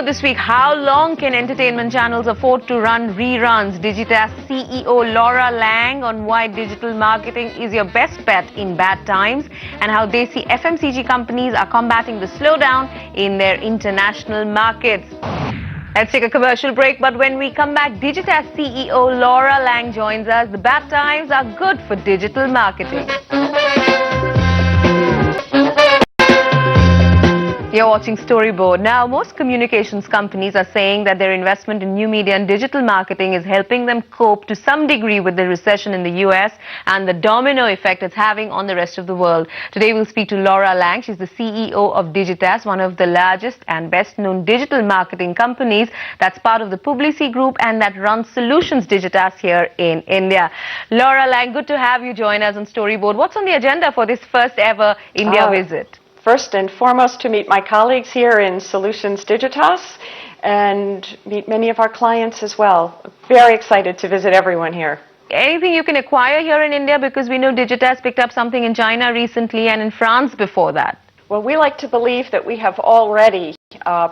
Storyboard this week. How long can entertainment channels afford to run reruns? Digitas CEO Laura Lang on why digital marketing is your best bet in bad times and how they see FMCG companies are combating the slowdown in their international markets. Let's take a commercial break, but when we come back, Digitas CEO Laura Lang joins us. The bad times are good for digital marketing. You're watching Storyboard. Now, most communications companies are saying that their investment in new media and digital marketing is helping them cope to some degree with the recession in the US and the domino effect it's having on the rest of the world. Today, we'll speak to Laura Lang. She's the CEO of Digitas, one of the largest and best-known digital marketing companies that's part of the Publicis Group and that runs Solutions Digitas here in India. Laura Lang, good to have you join us on Storyboard. What's on the agenda for this first ever India visit? First and foremost, to meet my colleagues here in Solutions Digitas and meet many of our clients as well. Very excited to visit everyone here. Anything you can acquire here in India, because we know Digitas picked up something in China recently and in France before that? Well, we like to believe that we have already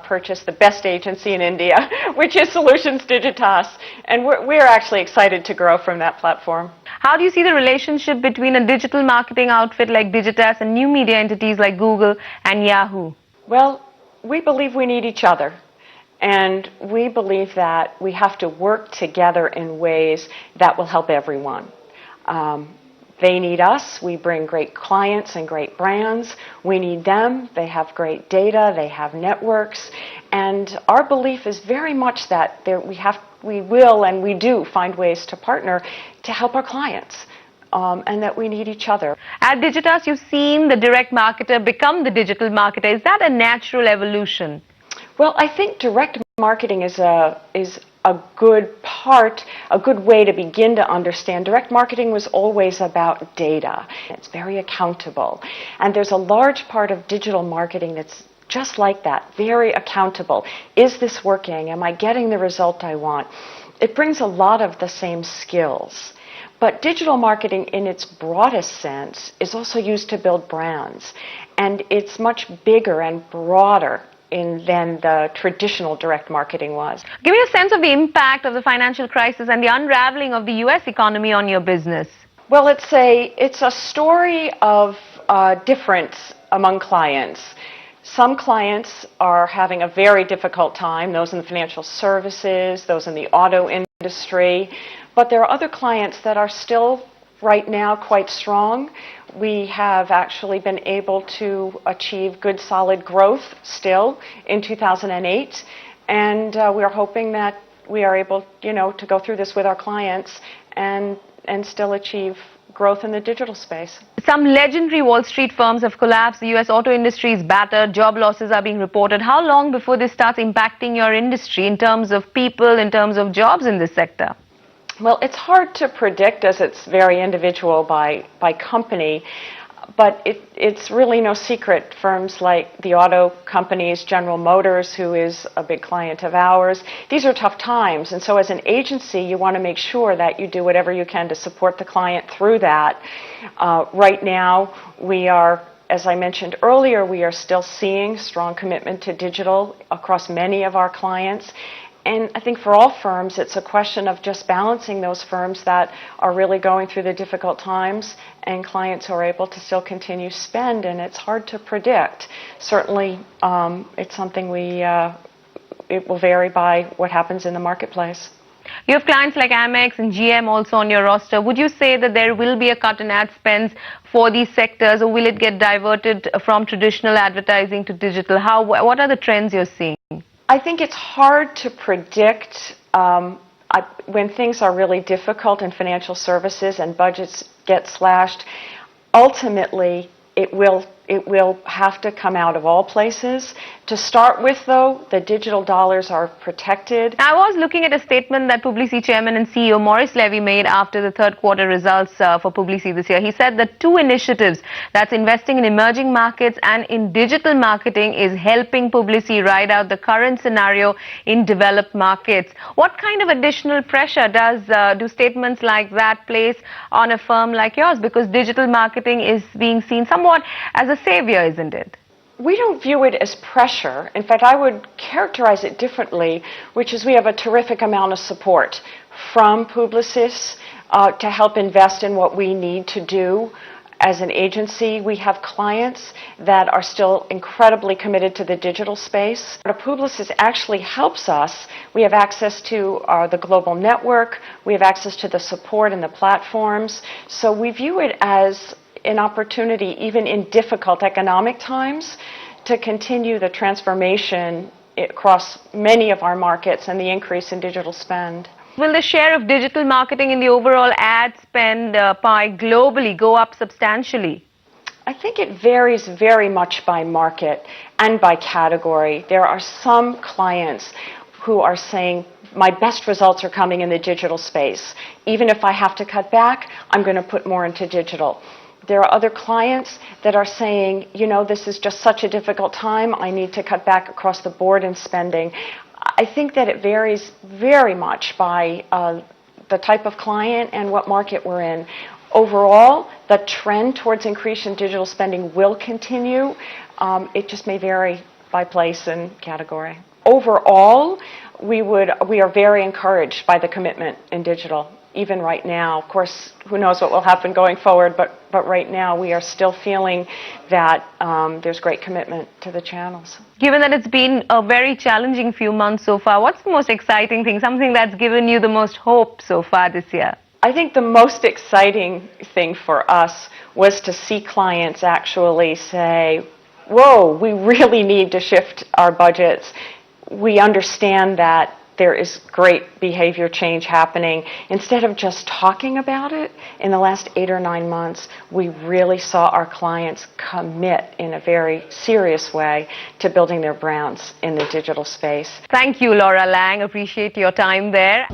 purchased the best agency in India, which is Solutions Digitas, and we're actually excited to grow from that platform. How do you see the relationship between a digital marketing outfit like Digitas and new media entities like Google and Yahoo? Well, we believe we need each other, and we believe that we have to work together in ways that will help everyone. They need us. We bring great clients and great brands. We need them. They have great data. They have networks. And our belief is very much that we will and we do find ways to partner to help our clients, and that we need each other. At Digitas, you've seen the direct marketer become the digital marketer. Is that a natural evolution? Well, I think direct marketing is a good way to begin to understand. Direct marketing was always about data. It's very accountable. And there's a large part of digital marketing that's just like that, very accountable. Is this working? Am I getting the result I want? It brings a lot of the same skills. But digital marketing in its broadest sense is also used to build brands. And it's much bigger and broader than the traditional direct marketing was. Give me a sense of the impact of the financial crisis and the unraveling of the US economy on your business. Well, it's a story of difference among clients. Some clients are having a very difficult time, those in the financial services, those in the auto industry, but there are other clients that are still right now quite strong. We have actually been able to achieve good solid growth still in 2008, and we are hoping that we are able, to go through this with our clients and still achieve growth in the digital space. Some legendary Wall Street firms have collapsed. The US auto industry is battered. Job losses are being reported. How long before this starts impacting your industry in terms of people, in terms of jobs in this sector? Well, it's hard to predict as it's very individual by company, but it's really no secret. Firms like the auto companies, General Motors, who is a big client of ours, these are tough times. And so as an agency, you want to make sure that you do whatever you can to support the client through that. Right now, we are, as I mentioned earlier, we are still seeing strong commitment to digital across many of our clients. And I think for all firms, it's a question of just balancing those firms that are really going through the difficult times and clients who are able to still continue spend, and it's hard to predict. Certainly, it's something it will vary by what happens in the marketplace. You have clients like Amex and GM also on your roster. Would you say that there will be a cut in ad spends for these sectors, or will it get diverted from traditional advertising to digital? What are the trends you're seeing? I think it's hard to predict when things are really difficult in financial services and budgets get slashed. Ultimately, it will have to come out of all places. To start with, though, the digital dollars are protected. I was looking at a statement that Publicis Chairman and CEO Maurice Levy made after the third quarter results for Publicis this year. He said that two initiatives, that's investing in emerging markets and in digital marketing, is helping Publicis ride out the current scenario in developed markets. What kind of additional pressure do statements like that place on a firm like yours? Because digital marketing is being seen somewhat as a savior, isn't it? We don't view it as pressure. In fact, I would characterize it differently, which is we have a terrific amount of support from Publicis to help invest in what we need to do. As an agency, we have clients that are still incredibly committed to the digital space. Publicis actually helps us. We have access to the global network. We have access to the support and the platforms. So we view it as an opportunity, even in difficult economic times, to continue the transformation across many of our markets and the increase in digital spend. Will the share of digital marketing in the overall ad spend pie globally go up substantially? I think it varies very much by market and by category. There are some clients who are saying, my best results are coming in the digital space. Even if I have to cut back, I'm going to put more into digital. There are other clients that are saying, you know, this is just such a difficult time, I need to cut back across the board in spending. I think that it varies very much by the type of client and what market we're in. Overall, the trend towards increase in digital spending will continue. It just may vary by place and category. Overall, we are very encouraged by the commitment in digital. Even right now, of course, who knows what will happen going forward, but right now we are still feeling that there's great commitment to the channels. Given that it's been a very challenging few months so far, what's the most exciting thing, something that's given you the most hope so far this year? I think the most exciting thing for us was to see clients actually say, whoa, we really need to shift our budgets. We understand that there is great behavior change happening. Instead of just talking about it, in the last 8 or 9 months, we really saw our clients commit in a very serious way to building their brands in the digital space. Thank you, Laura Lang. Appreciate your time there.